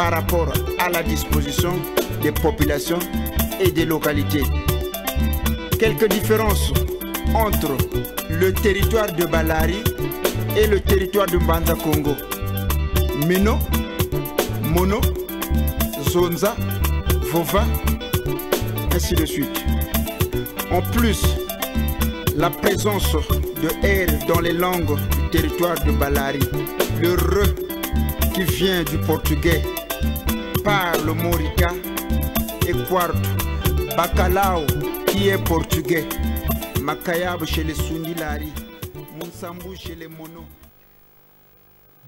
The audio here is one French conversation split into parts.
par rapport à la disposition des populations et des localités. Quelques différences entre le territoire de Balari et le territoire de Mbanza Congo. Mino, Mono, Zonza, Vova, ainsi de suite. En plus, la présence de R dans les langues du territoire de Balari, le re qui vient du portugais par le Morika et quarto, Bacalao qui est portugais, Makayab chez les Sunilari, Monsambu chez les Mono.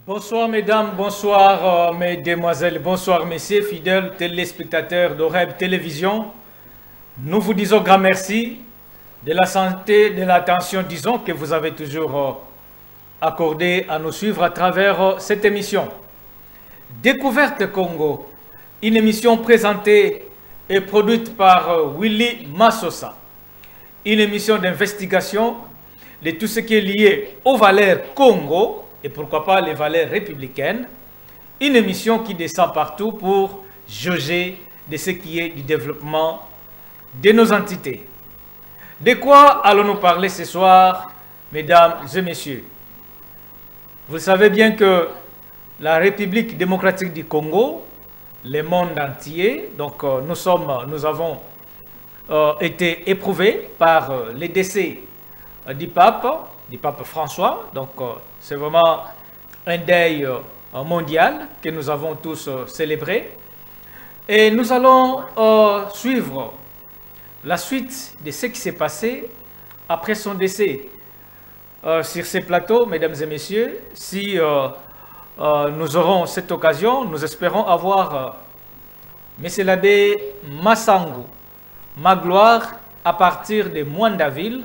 Bonsoir mesdames, bonsoir mesdemoiselles, bonsoir messieurs, fidèles téléspectateurs d'Oreb Télévision. Nous vous disons grand merci de la santé, de l'attention, disons, que vous avez toujours accordé à nous suivre à travers cette émission. Découverte Congo, une émission présentée et produite par Willy Massosa. Une émission d'investigation de tout ce qui est lié aux valeurs Congo et pourquoi pas les valeurs républicaines. Une émission qui descend partout pour juger de ce qui est du développement de nos entités. De quoi allons-nous parler ce soir, mesdames et messieurs? Vous savez bien que la République démocratique du Congo, le monde entier, donc nous avons été éprouvés par les décès du pape François. Donc c'est vraiment un deuil mondial que nous avons tous célébré. Et nous allons suivre la suite de ce qui s'est passé après son décès. Sur ces plateaux, mesdames et messieurs, si nous aurons cette occasion, nous espérons avoir M. l'abbé Massangu Magloire à partir de Mwandaville,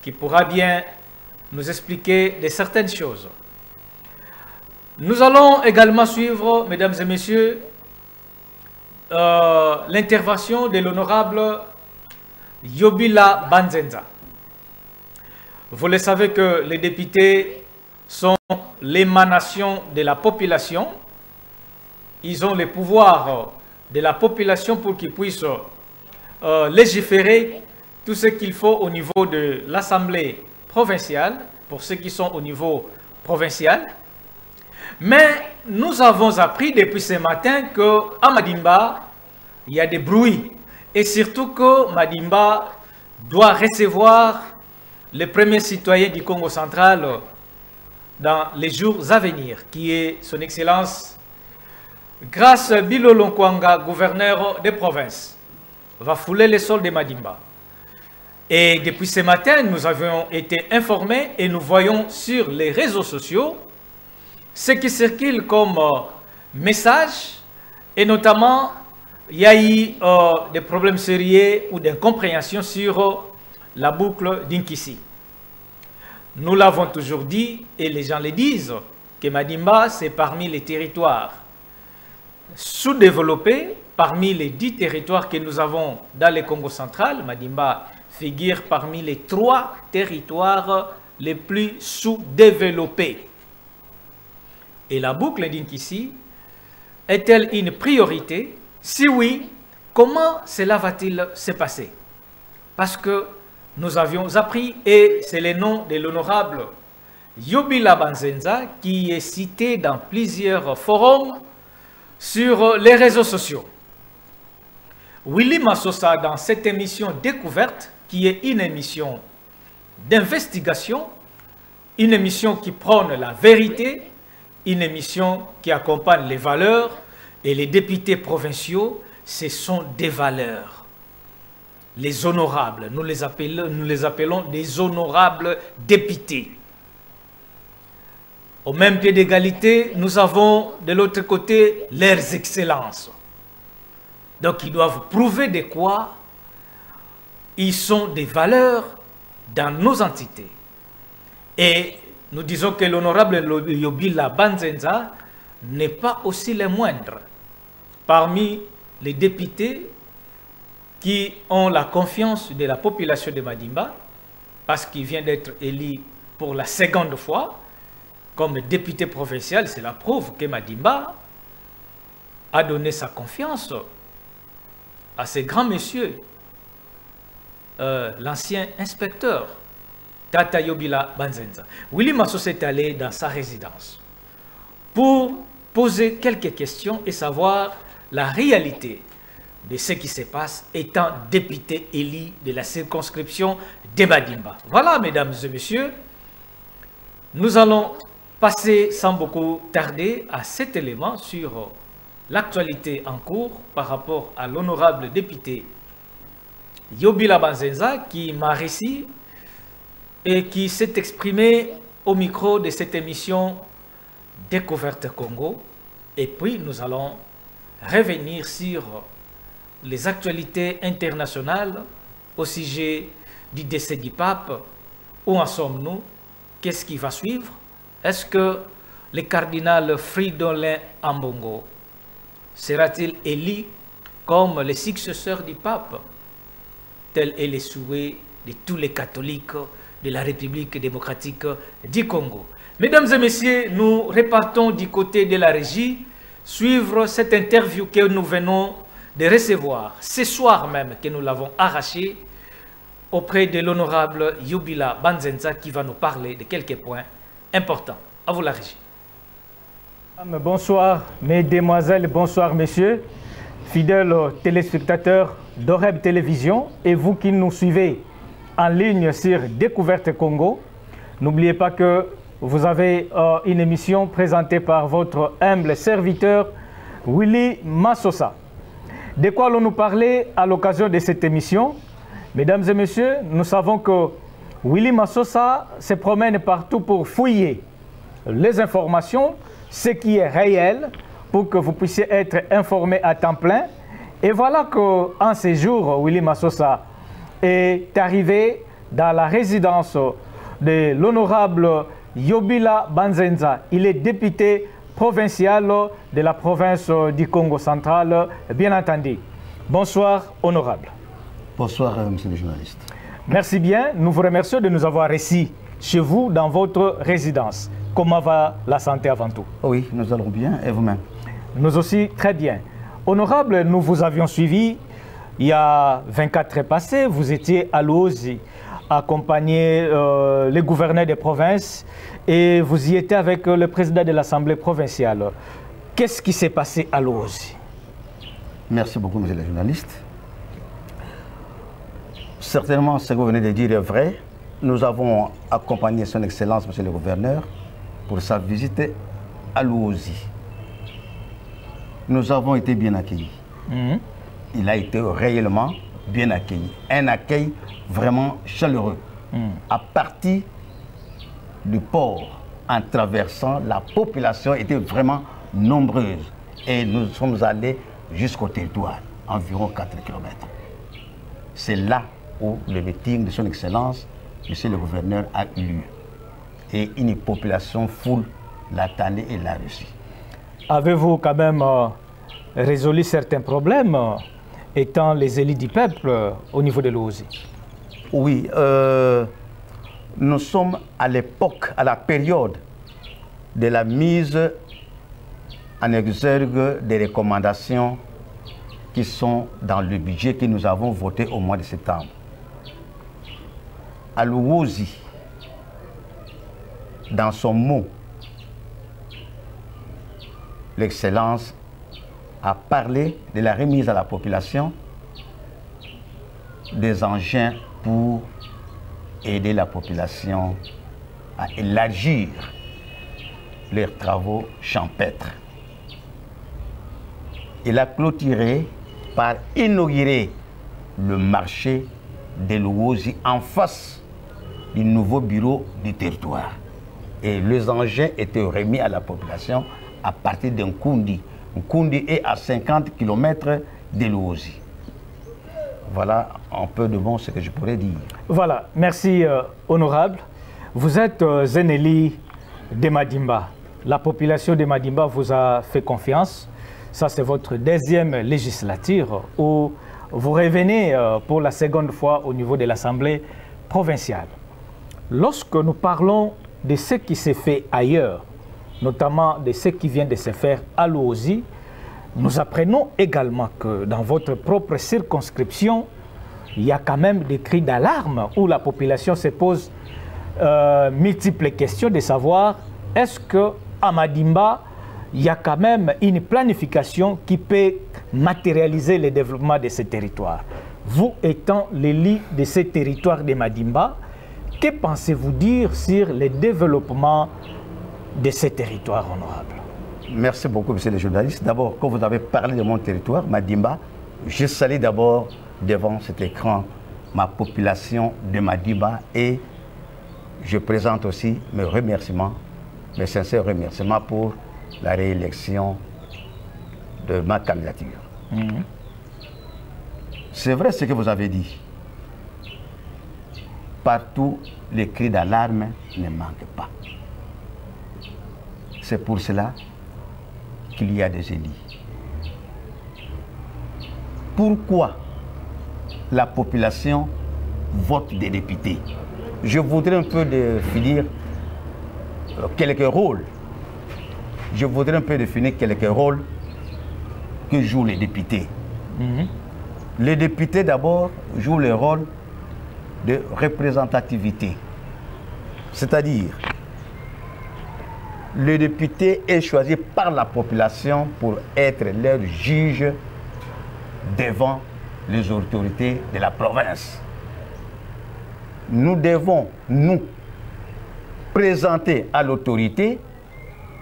qui pourra bien nous expliquer de certaines choses. Nous allons également suivre, mesdames et messieurs, l'intervention de l'honorable Yobila Banzenza. Vous le savez que les députés sont l'émanation de la population. Ils ont le pouvoir de la population pour qu'ils puissent légiférer tout ce qu'il faut au niveau de l'Assemblée provinciale, pour ceux qui sont au niveau provincial. Mais nous avons appris depuis ce matin qu'à Madimba, il y a des bruits. Et surtout que Madimba doit recevoir le premier citoyen du Congo central dans les jours à venir, qui est son Excellence Grace Bilolo Nkwanga, gouverneur des provinces, va fouler les sols de Madimba. Et depuis ce matin, nous avons été informés et nous voyons sur les réseaux sociaux ce qui circule comme message, et notamment il y a eu des problèmes sérieux ou d'incompréhension sur la boucle d'Inkissi. Nous l'avons toujours dit, et les gens le disent, que Madimba, c'est parmi les territoires sous-développés, parmi les 10 territoires que nous avons dans le Congo central. Madimba figure parmi les 3 territoires les plus sous-développés. Et la boucle d'Inkissi est-elle une priorité? Si oui, comment cela va-t-il se passer? Parce que nous avions appris, et c'est le nom de l'honorable Yobila Banzenza qui est cité dans plusieurs forums sur les réseaux sociaux. Willy Massosa, dans cette émission Découverte, qui est une émission d'investigation, une émission qui prône la vérité, une émission qui accompagne les valeurs, et les députés provinciaux, ce sont des valeurs. Les honorables, nous les appelons des honorables députés. Au même pied d'égalité, nous avons de l'autre côté leurs excellences. Donc ils doivent prouver de quoi ils sont des valeurs dans nos entités. Et nous disons que l'honorable Yobila Banzenza n'est pas aussi le moindre parmi les députés qui ont la confiance de la population de Madimba, parce qu'il vient d'être élu pour la seconde fois comme député provincial. Cela prouve que Madimba a donné sa confiance à ces grands messieurs, l'ancien inspecteur Tata Yobila Banzenza. Willy Massosa est allé dans sa résidence pour poser quelques questions et savoir la réalité de ce qui se passe étant député élu de la circonscription de Madimba. Voilà, mesdames et messieurs, nous allons passer sans beaucoup tarder à cet élément sur l'actualité en cours par rapport à l'honorable député Yobila Banzenza qui m'a réussi et qui s'est exprimé au micro de cette émission Découverte Congo. Et puis nous allons revenir sur les actualités internationales au sujet du décès du pape. Où en sommes-nous? Qu'est-ce qui va suivre? Est-ce que le cardinal Fridolin Ambongo sera-t-il élu comme le successeur du pape? Tel est le souhait de tous les catholiques de la République démocratique du Congo. Mesdames et messieurs, nous repartons du côté de la régie, suivre cette interview que nous venons de recevoir, ce soir même que nous l'avons arrachée, auprès de l'honorable Yobila Banzenza qui va nous parler de quelques points importants. À vous la régie. Bonsoir mesdemoiselles, bonsoir messieurs, fidèles téléspectateurs d'Oreb Télévision et vous qui nous suivez en ligne sur Découverte Congo. N'oubliez pas que vous avez une émission présentée par votre humble serviteur Willy Massosa. De quoi allons-nous parler à l'occasion de cette émission? Mesdames et messieurs, nous savons que Willy Massosa se promène partout pour fouiller les informations, ce qui est réel, pour que vous puissiez être informés à temps plein. Et voilà qu'en ces jours, Willy Massosa est arrivé dans la résidence de l'honorable Yobila Banzenza. Il est député provincial de la province du Congo central, bien entendu. Bonsoir, honorable. Bonsoir, monsieur le journaliste. Merci bien. Nous vous remercions de nous avoir reçus chez vous, dans votre résidence. Comment va la santé avant tout? Oui, nous allons bien. Et vous-même? Nous aussi, très bien. Honorable, nous vous avions suivi il y a 24 heures passées. Vous étiez à Luozi, accompagné les gouverneurs des provinces et vous y étiez avec le président de l'Assemblée provinciale. Qu'est-ce qui s'est passé à Luozi? Merci beaucoup, monsieur le journaliste. Certainement, ce que vous venez de dire est vrai. Nous avons accompagné son Excellence, monsieur le gouverneur, pour sa visite à Luozi. Nous avons été bien accueillis. Il a été réellement bien accueilli. Un accueil vraiment chaleureux. À partir du port, en traversant, la population était vraiment nombreuse. Et nous sommes allés jusqu'au territoire, environ 4 km. C'est là où le meeting de son Excellence, monsieur le gouverneur, a eu lieu. Et une population foule l'attendait et l'a reçu. Avez-vous quand même résolu certains problèmes étant les élus du peuple au niveau de Luozi? Oui, nous sommes à l'époque, à la période de la mise en exergue des recommandations qui sont dans le budget que nous avons voté au mois de septembre. À Luozi, dans son mot, l'Excellence a parlé de la remise à la population des engins pour aider la population à élargir leurs travaux champêtres. Il a clôturé par inaugurer le marché de Luozi en face du nouveau bureau du territoire. Et les engins étaient remis à la population à partir d'un Kundi. Kundi est à 50 km de Luozi. Voilà un peu de bon ce que je pourrais dire. Voilà, merci honorable. Vous êtes un élu de Madimba. La population de Madimba vous a fait confiance. Ça, c'est votre deuxième législature où vous revenez pour la seconde fois au niveau de l'Assemblée provinciale. Lorsque nous parlons de ce qui s'est fait ailleurs, notamment de ce qui vient de se faire à Luozi, nous apprenons également que dans votre propre circonscription, il y a quand même des cris d'alarme où la population se pose multiples questions de savoir est-ce qu'à Madimba, il y a quand même une planification qui peut matérialiser le développement de ces territoires. Vous étant l'élu de ces territoires de Madimba, que pensez-vous dire sur le développement de ces territoires honorables? Merci beaucoup, monsieur le journaliste. D'abord, quand vous avez parlé de mon territoire, Madimba, je salue d'abord devant cet écran ma population de Madimba et je présente aussi mes remerciements, mes sincères remerciements pour la réélection de ma candidature. C'est vrai ce que vous avez dit. Partout, les cris d'alarme ne manquent pas. C'est pour cela qu'il y a des élus. Pourquoi la population vote des députés? Je voudrais un peu définir quelques rôles. Je voudrais un peu définir quelques rôles que jouent les députés. Les députés, d'abord, jouent le rôle de représentativité. C'est-à-dire, le député est choisi par la population pour être leur juge devant les autorités de la province. Nous devons, nous, présenter à l'autorité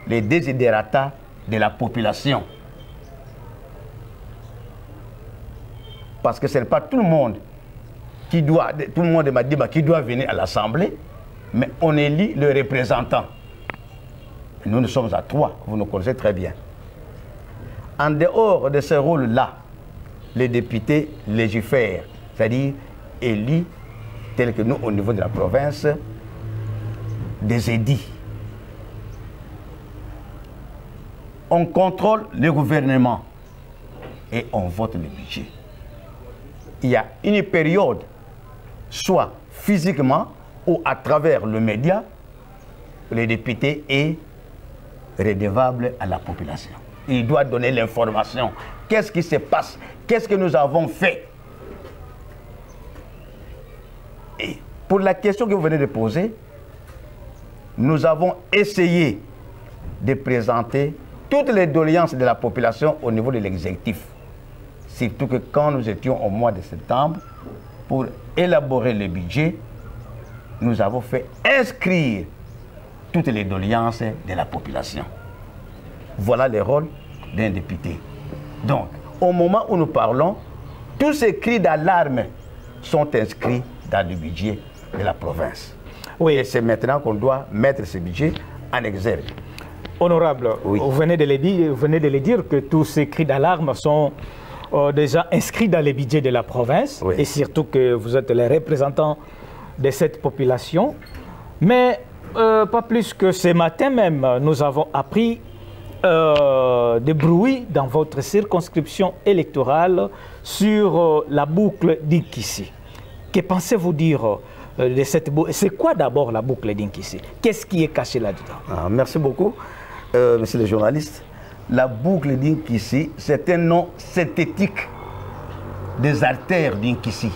les desiderata de la population. Parce que ce n'est pas tout le monde qui doit, qui doit venir à l'Assemblée, mais on élit le représentant. Nous, nous sommes à 3, vous nous connaissez très bien. En dehors de ce rôle-là, les députés légifèrent, c'est-à-dire élus, tels que nous, au niveau de la province, des édits. On contrôle le gouvernement et on vote le budget. Il y a une période, soit physiquement ou à travers le média, le député est redevable à la population. Il doit donner l'information. Qu'est-ce qui se passe? Qu'est-ce que nous avons fait? Et pour la question que vous venez de poser, nous avons essayé de présenter toutes les doléances de la population au niveau de l'exécutif. Surtout que quand nous étions au mois de septembre, pour élaborer le budget, nous avons fait inscrire toutes les doléances de la population. Voilà le rôle d'un député. Donc, au moment où nous parlons, tous ces cris d'alarme sont inscrits dans le budget de la province. Oui. Et c'est maintenant qu'on doit mettre ce budget en exergue. Honorable, oui. Vous venez de le dire que tous ces cris d'alarme sont déjà inscrits dans le budget de la province, oui. Et surtout que vous êtes les représentants de cette population. Mais pas plus que ce matin même, nous avons appris des bruits dans votre circonscription électorale sur la boucle d'Inkissi. Que pensez-vous dire de cette boucle? C'est quoi d'abord la boucle d'Inkissi? Qu'est-ce qui est caché là-dedans? Merci beaucoup, monsieur le journaliste. La boucle d'Inkissi, c'est un nom synthétique des artères d'Inkissi.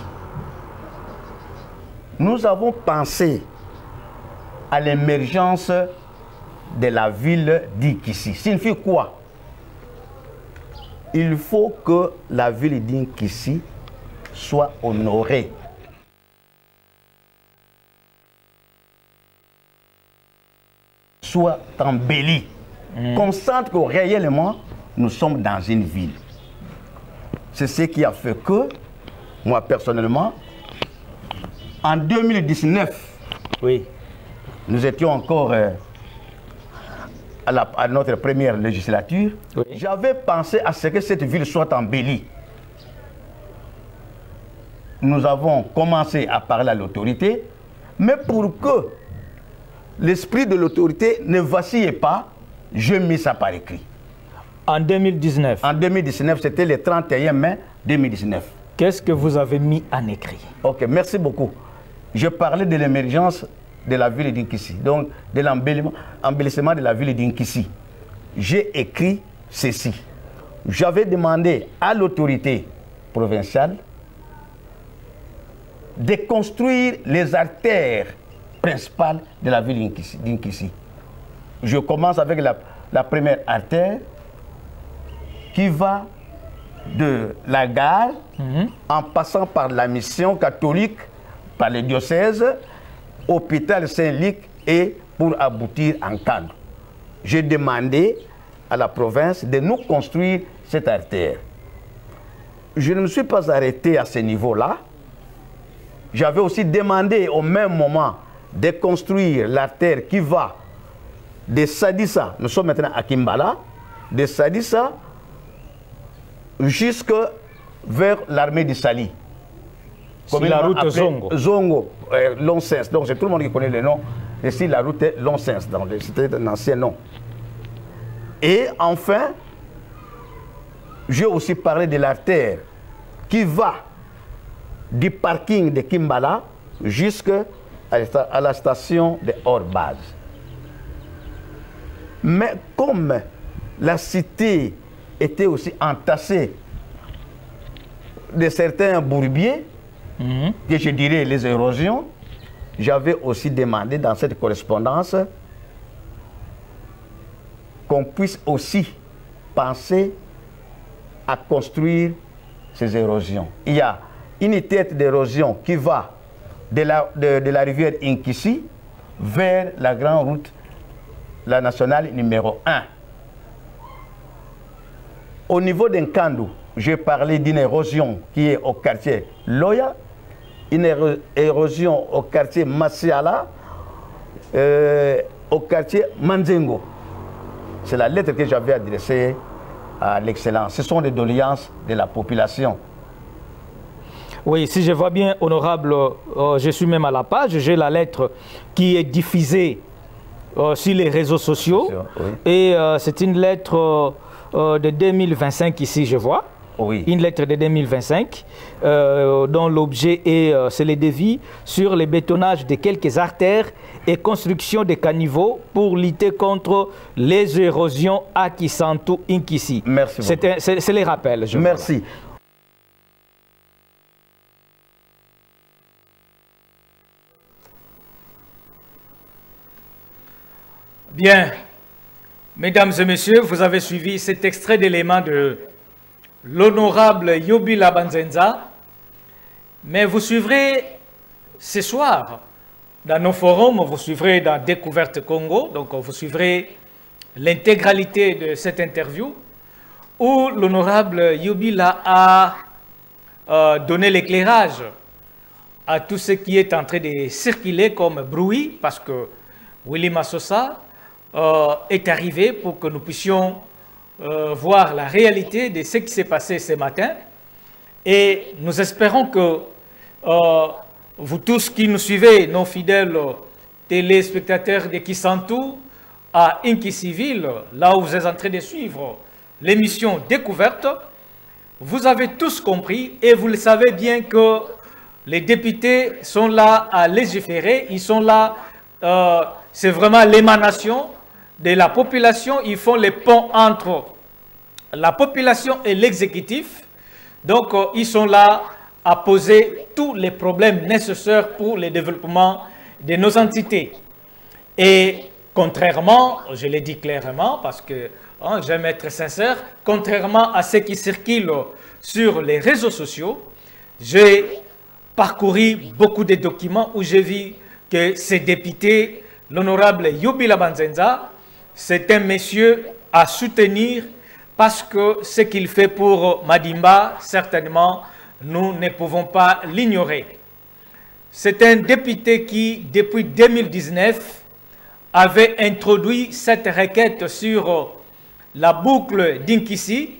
Nous avons pensé à l'émergence de la ville d'Inkissi. Signifie quoi? Il faut que la ville d'Inkissi soit honorée. Soit embellie. Qu'on sente que réellement, nous sommes dans une ville. C'est ce qui a fait que, moi personnellement, en 2019, oui, nous étions encore à notre première législature, oui. J'avais pensé à ce que cette ville soit embellie. Nous avons commencé à parler à l'autorité, mais pour que l'esprit de l'autorité ne vacille pas, je mis ça par écrit. En 2019? En 2019, c'était le 31 mai 2019. Qu'est-ce que vous avez mis en écrit? Ok, merci beaucoup. Je parlais de l'émergence de la ville d'Inkissi, donc de l'embellissement de la ville d'Inkissi. J'ai écrit ceci. j'avais demandé à l'autorité provinciale de construire les artères principales de la ville d'Inkissi. Je commence avec la première artère qui va de la gare en passant par la mission catholique, par le diocèse, hôpital Saint-Luc et pour aboutir en Kano. J'ai demandé à la province de nous construire cette artère. Je ne me suis pas arrêté à ce niveau-là. J'avais aussi demandé au même moment de construire l'artère qui va de Sadissa, nous sommes maintenant à Kimbala, de Sadissa jusque vers l'armée du Sali. Comme la route Zongo. Zongo, Long-Sens. Donc c'est tout le monde qui connaît le nom. Ici, la route est Long-Sens, c'était un ancien nom. Et enfin, j'ai aussi parlé de l'artère qui va du parking de Kimbala jusqu'à la station de hors-base. Mais comme la cité était aussi entassée de certains bourbiers, que je dirais les érosions, j'avais aussi demandé dans cette correspondance qu'on puisse aussi penser à construire ces érosions. Il y a une tête d'érosion qui va de la rivière Inkissi vers la grande route, la nationale numéro 1. Au niveau d'Nkandou, j'ai parlé d'une érosion qui est au quartier Loya, une érosion au quartier Masiala, au quartier Manzengo. C'est la lettre que j'avais adressée à l'Excellence. Ce sont des doléances de la population. Oui, si je vois bien, honorable, je suis même à la page, j'ai la lettre qui est diffusée sur les réseaux sociaux. Oui. Et c'est une lettre de 2025 ici, je vois. Oui. Une lettre de 2025 dont l'objet est c'est les devis sur le bétonnage de quelques artères et construction de caniveaux pour lutter contre les érosions à Kisantu Inkissi. Merci beaucoup. C'est les rappels. Merci. Bien, mesdames et messieurs, vous avez suivi cet extrait d'éléments de l'honorable Yobila Banzenza, mais vous suivrez ce soir dans nos forums, vous suivrez dans Découverte Congo, donc vous suivrez l'intégralité de cette interview où l'honorable Yobila a donné l'éclairage à tout ce qui est en train de circuler comme bruit, parce que Willy Massosa est arrivé pour que nous puissions voir la réalité de ce qui s'est passé ce matin. Et nous espérons que vous tous qui nous suivez, nos fidèles téléspectateurs de Kisantu à Inkissiville, là où vous êtes en train de suivre l'émission Découverte, vous avez tous compris et vous le savez bien que les députés sont là à légiférer, ils sont là, c'est vraiment l'émanation de la population, ils font les ponts entre la population et l'exécutif. Donc, ils sont là à poser tous les problèmes nécessaires pour le développement de nos entités. Et contrairement, je l'ai dit clairement parce que j'aime être sincère, contrairement à ce qui circule sur les réseaux sociaux, j'ai parcouru beaucoup de documents où j'ai vu que ces députés, l'honorable Yobila Banzenza, c'est un monsieur à soutenir parce que ce qu'il fait pour Madimba, certainement, nous ne pouvons pas l'ignorer. C'est un député qui, depuis 2019, avait introduit cette requête sur la boucle d'Inkissi.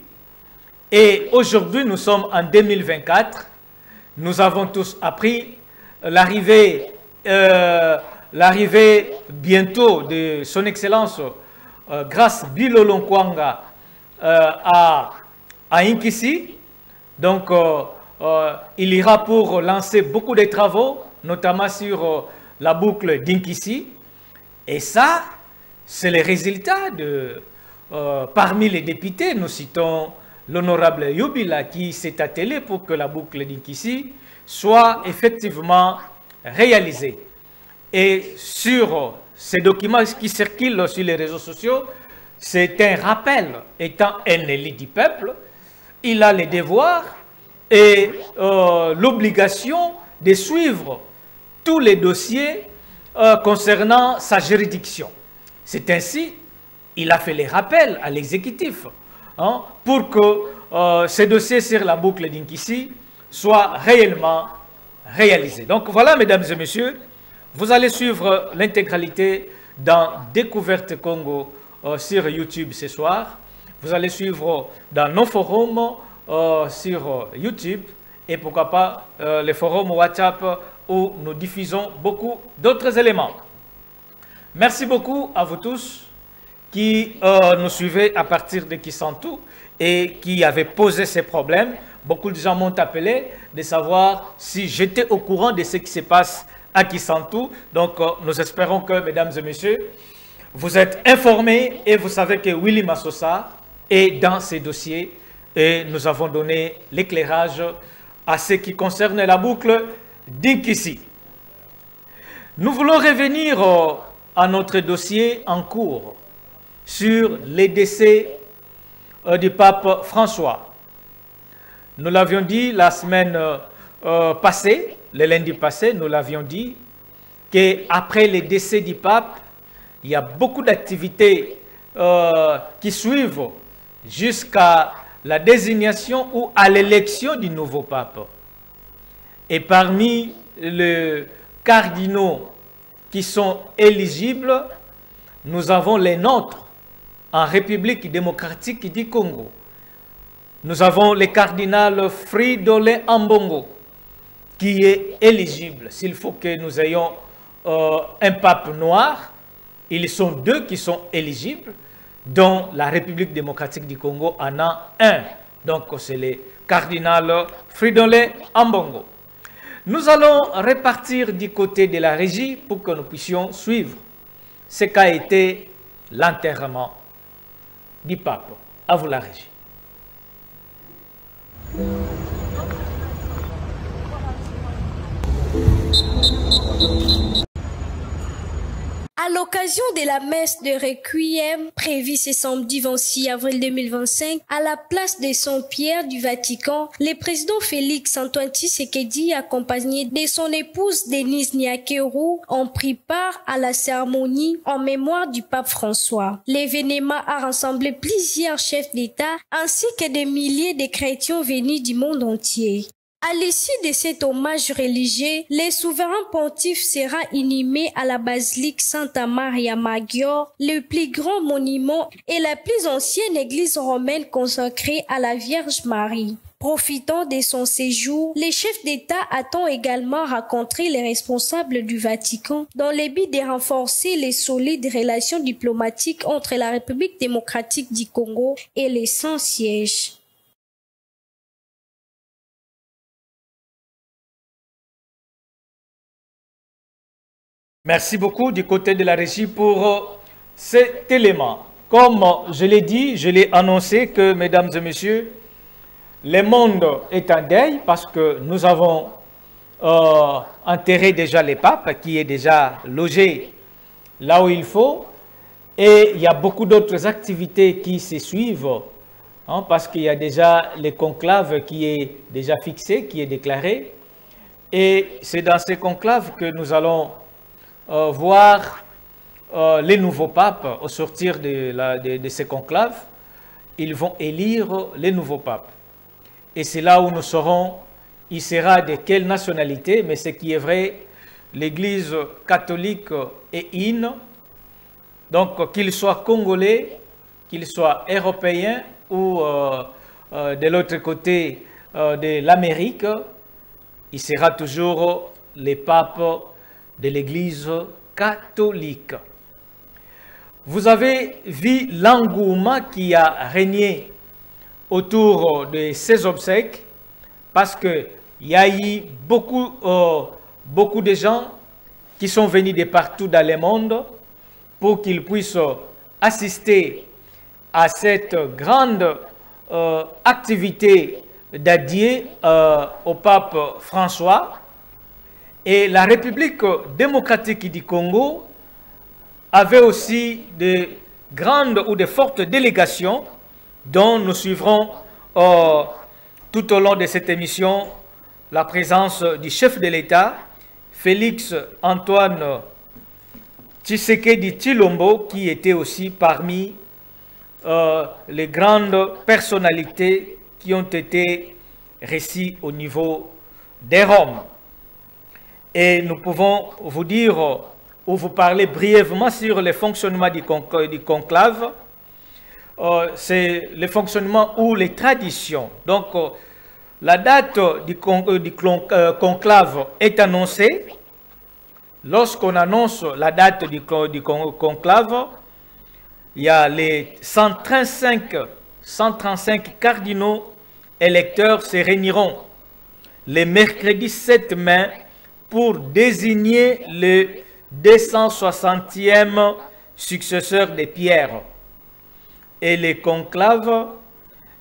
Et aujourd'hui, nous sommes en 2024. Nous avons tous appris l'arrivée bientôt de son Excellence grâce Bilolo Nkwanga à Inkissi. Donc, il ira pour lancer beaucoup de travaux, notamment sur la boucle d'Inkissi. Et ça, c'est le résultat de... parmi les députés, nous citons l'honorable Yubila qui s'est attelé pour que la boucle d'Inkissi soit effectivement réalisée. Et sur ces documents qui circulent sur les réseaux sociaux, c'est un rappel. Étant un élu du peuple, il a le devoir et l'obligation de suivre tous les dossiers concernant sa juridiction. C'est ainsi, il a fait les rappels à l'exécutif pour que ces dossiers sur la boucle d'Inkissi soient réellement réalisés. Donc voilà, mesdames et messieurs, vous allez suivre l'intégralité dans Découverte Congo sur YouTube ce soir. Vous allez suivre dans nos forums sur YouTube et pourquoi pas les forums WhatsApp où nous diffusons beaucoup d'autres éléments. Merci beaucoup à vous tous qui nous suivez à partir de Kisantu et qui avaient posé ces problèmes. Beaucoup de gens m'ont appelé de savoir si j'étais au courant de ce qui se passe à Kisantu. Donc, nous espérons que, mesdames et messieurs, vous êtes informés et vous savez que Willy Massosa est dans ces dossiers et nous avons donné l'éclairage à ce qui concerne la boucle d'Inkissi. Nous voulons revenir à notre dossier en cours sur les décès du pape François. Nous l'avions dit la semaine passée, le lundi passé, nous l'avions dit qu'après les décès du pape, il y a beaucoup d'activités qui suivent jusqu'à la désignation ou à l'élection du nouveau pape. Et parmi les cardinaux qui sont éligibles, nous avons les nôtres en République démocratique du Congo. Nous avons le cardinal Fridolin Ambongo qui est éligible. S'il faut que nous ayons un pape noir, ils sont deux qui sont éligibles, dont la République démocratique du Congo en a un. Donc c'est le cardinal Fridolin Ambongo. Nous allons repartir du côté de la régie pour que nous puissions suivre ce qu'a été l'enterrement du pape. À vous la régie. À l'occasion de la messe de Requiem prévue ce samedi 26 avril 2025 à la place de Saint-Pierre du Vatican, le président Félix Antoine Tshisekedi, accompagné de son épouse Denise Nyakeru, ont pris part à la cérémonie en mémoire du pape François. L'événement a rassemblé plusieurs chefs d'État ainsi que des milliers de chrétiens venus du monde entier. À l'issue de cet hommage religieux, le souverain pontife sera inhumé à la basilique Santa Maria Maggiore, le plus grand monument et la plus ancienne église romaine consacrée à la Vierge Marie. Profitant de son séjour, les chefs d'État ont également rencontré les responsables du Vatican dans le but de renforcer les solides relations diplomatiques entre la République démocratique du Congo et les Saint-Sièges. Merci beaucoup du côté de la régie pour cet élément. Comme je l'ai dit, je l'ai annoncé que, mesdames et messieurs, le monde est en deuil parce que nous avons enterré déjà le pape qui est déjà logé là où il faut. Et il y a beaucoup d'autres activités qui se suivent parce qu'il y a déjà le conclave qui est déjà fixé, qui est déclaré. Et c'est dans ce conclave que nous allons voir les nouveaux papes au sortir de ces conclaves. Ils vont élire les nouveaux papes. Et c'est là où nous saurons, il sera de quelle nationalité, mais ce qui est vrai, l'Église catholique est in. Donc qu'il soit congolais, qu'il soit européen ou de l'autre côté de l'Amérique, il sera toujours le pape de l'Église catholique. Vous avez vu l'engouement qui a régné autour de ces obsèques parce qu'il y a eu beaucoup de gens qui sont venus de partout dans le monde pour qu'ils puissent assister à cette grande activité dédiée au pape François. Et la République démocratique du Congo avait aussi de grandes ou de fortes délégations dont nous suivrons tout au long de cette émission la présence du chef de l'État, Félix Antoine Tshisekedi Tshilombo, qui était aussi parmi les grandes personnalités qui ont été reçues au niveau des Roms. Et nous pouvons vous dire ou vous parler brièvement sur le fonctionnement du conclave. C'est le fonctionnement ou les traditions. Donc, la date du conclave est annoncée. Lorsqu'on annonce la date du conclave, il y a les 135 cardinaux électeurs se réuniront le mercredi 7 mai pour désigner le 260e successeur de Pierre. Et le conclave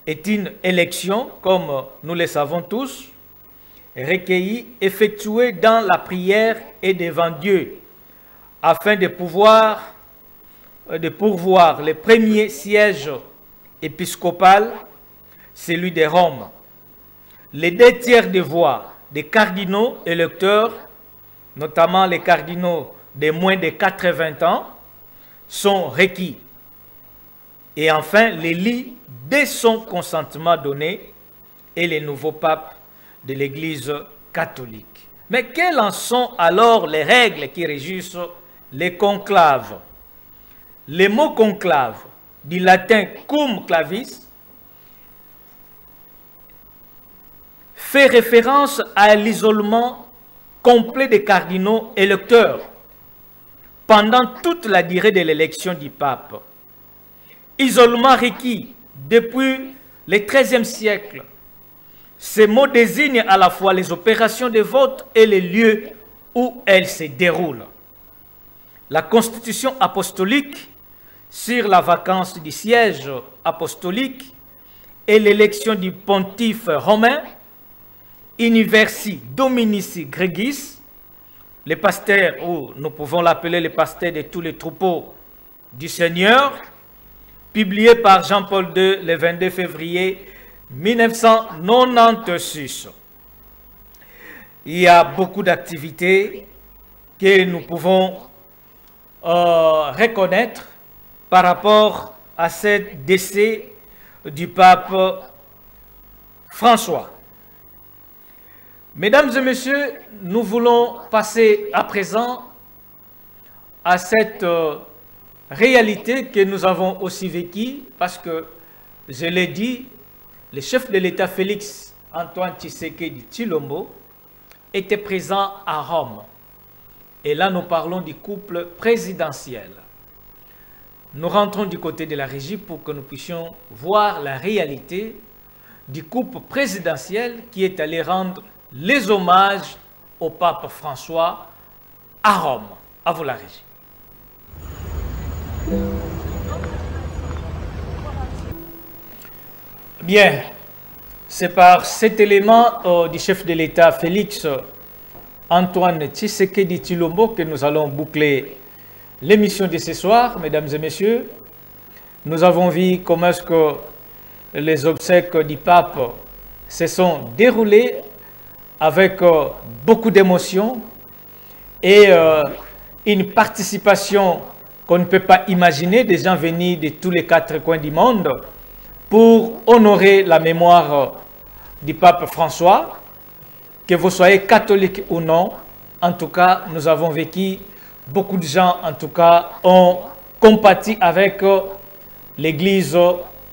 est une élection, comme nous le savons tous, recueillie, effectuée dans la prière et devant Dieu, afin de pourvoir le premier siège épiscopal, celui de Rome. Les 2 tiers des voix des cardinaux électeurs, notamment les cardinaux de moins de 80 ans, sont requis. Et enfin, l'élit, dès son consentement donné, est le nouveau pape de l'Église catholique. Mais quelles en sont alors les règles qui régissent les conclaves? Le mot conclave, du latin cum clavis, fait référence à l'isolement complet des cardinaux électeurs pendant toute la durée de l'élection du pape. Isolement requis depuis le XIIIe siècle. Ce mot désigne à la fois les opérations de vote et les lieux où elles se déroulent. La constitution apostolique sur la vacance du siège apostolique et l'élection du pontife romain, Universi Dominici Gregis, le pasteur, ou nous pouvons l'appeler le pasteur de tous les troupeaux du Seigneur, publié par Jean-Paul II le 22 février 1996. Il y a beaucoup d'activités que nous pouvons reconnaître par rapport à ce décès du pape François. Mesdames et messieurs, nous voulons passer à présent à cette réalité que nous avons aussi vécue, parce que, je l'ai dit, le chef de l'État Félix Antoine Tshisekedi Tshilombo était présent à Rome. Et là, nous parlons du couple présidentiel. Nous rentrons du côté de la régie pour que nous puissions voir la réalité du couple présidentiel qui est allé rendre les hommages au pape François à Rome. À vous la régie. Bien, c'est par cet élément du chef de l'État Félix Antoine Tshisekedi Tshilombo que nous allons boucler l'émission de ce soir, mesdames et messieurs. Nous avons vu comment est-ce que les obsèques du pape se sont déroulées avec beaucoup d'émotion et une participation qu'on ne peut pas imaginer, des gens venus de tous les 4 coins du monde pour honorer la mémoire du pape François. Que vous soyez catholique ou non, en tout cas, nous avons vécu, beaucoup de gens, en tout cas, ont compati avec l'Église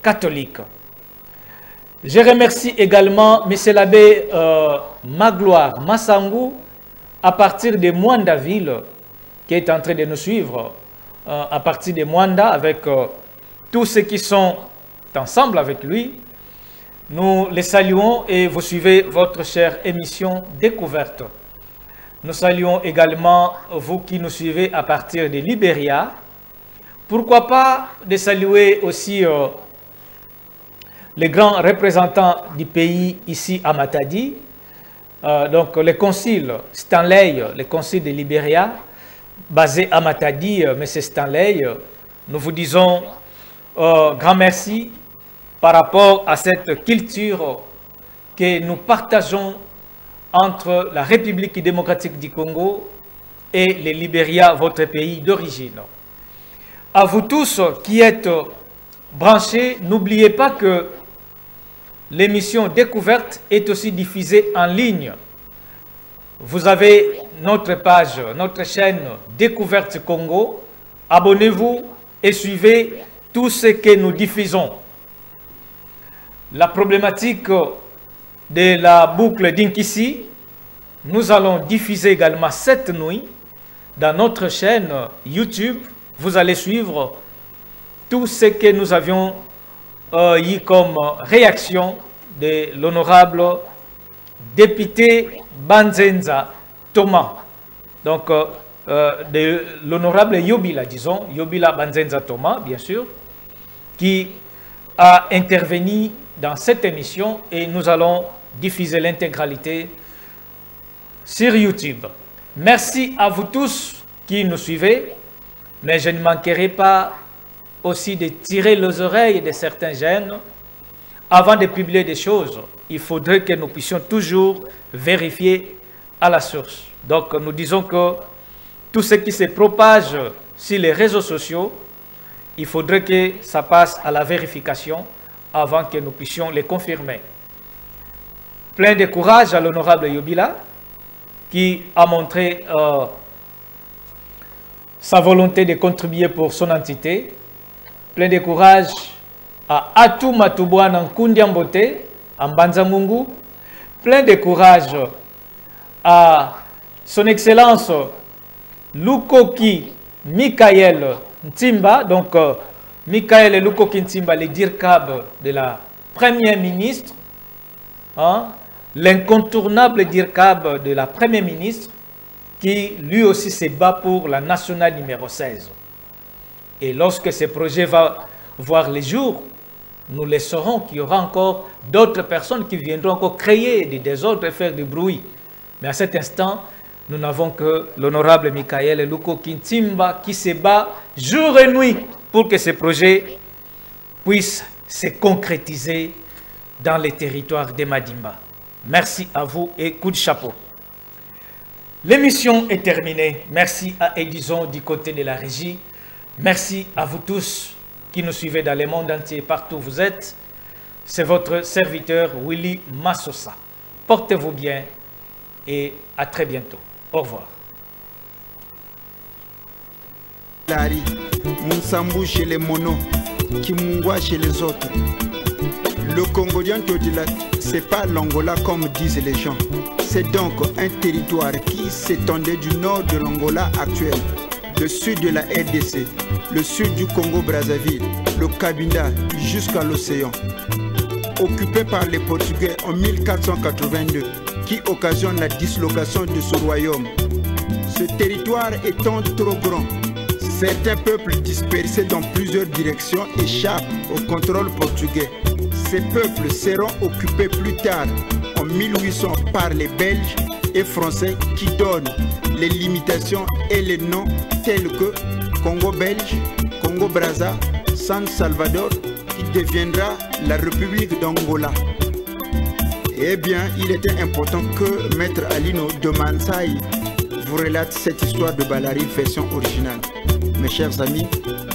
catholique. Je remercie également M. l'abbé Magloire Massangou, à partir de Mwandaville, qui est en train de nous suivre, à partir de Mwanda, avec tous ceux qui sont ensemble avec lui. Nous les saluons et vous suivez votre chère émission Découverte. Nous saluons également vous qui nous suivez à partir de Libéria. Pourquoi pas de saluer aussi les grands représentants du pays ici à Matadi, donc le concile Stanley, le concile de Libéria, basé à Matadi, M. Stanley, nous vous disons grand merci par rapport à cette culture que nous partageons entre la République démocratique du Congo et le Libéria, votre pays d'origine. À vous tous qui êtes branchés, n'oubliez pas que l'émission Découverte est aussi diffusée en ligne. Vous avez notre page, notre chaîne Découverte Congo. Abonnez-vous et suivez tout ce que nous diffusons. La problématique de la boucle d'Inkisi, nous allons diffuser également cette nuit dans notre chaîne YouTube. Vous allez suivre tout ce que nous avions eu comme réaction de l'honorable député Banzenza Thomas. Donc, de l'honorable Yobila, disons, Yobila Banzenza Thomas, bien sûr, qui a intervenu dans cette émission et nous allons diffuser l'intégralité sur YouTube. Merci à vous tous qui nous suivez, mais je ne manquerai pas aussi de tirer les oreilles de certains jeunes. Avant de publier des choses, il faudrait que nous puissions toujours vérifier à la source. Donc nous disons que tout ce qui se propage sur les réseaux sociaux, il faudrait que ça passe à la vérification avant que nous puissions les confirmer. Plein de courage à l'honorable Yobila qui a montré sa volonté de contribuer pour son entité. Plein de courage à Atou Matubwana Nkundiambote, en Banzamungu. Plein de courage à son Excellence Lukoki Michael Ntimba, donc Michael Lukoki Ntimba, le DIRCAB de la Première ministre, hein, l'incontournable DIRCAB de la Première ministre, qui lui aussi se bat pour la nationale numéro 16. Et lorsque ce projet va voir les jours, nous le saurons qu'il y aura encore d'autres personnes qui viendront encore créer des désordres et faire du bruit. Mais à cet instant, nous n'avons que l'honorable Michael Lukoki Ntimba qui se bat jour et nuit pour que ce projet puisse se concrétiser dans les territoires de Madimba. Merci à vous et coup de chapeau. L'émission est terminée. Merci à Edison du côté de la régie. Merci à vous tous qui nous suivez dans le monde entier, partout où vous êtes. C'est votre serviteur Willy Massosa. Portez-vous bien et à très bientôt. Au revoir. Lari, Mounsambu chez les monos, Kimungwa chez les autres. Le Congolien Todila, c'est pas l'Angola comme disent les gens. C'est donc un territoire qui s'étendait du nord de l'Angola actuel, le sud de la RDC, le sud du Congo-Brazzaville, le Cabinda jusqu'à l'océan. Occupé par les Portugais en 1482, qui occasionne la dislocation de ce royaume. Ce territoire étant trop grand, certains peuples dispersés dans plusieurs directions échappent au contrôle portugais. Ces peuples seront occupés plus tard, en 1800, par les Belges et Français qui donnent les limitations et les noms tels que Congo belge, Congo Brazza, San Salvador, qui deviendra la République d'Angola. Eh bien, il était important que Maître Alino de Mansaï vous relate cette histoire de Balari version originale. Mes chers amis,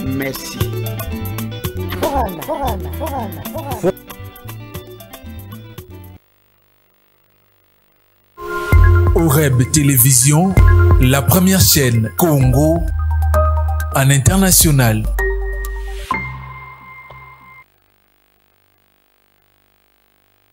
merci. OREB Télévision, la première chaîne Congo en international.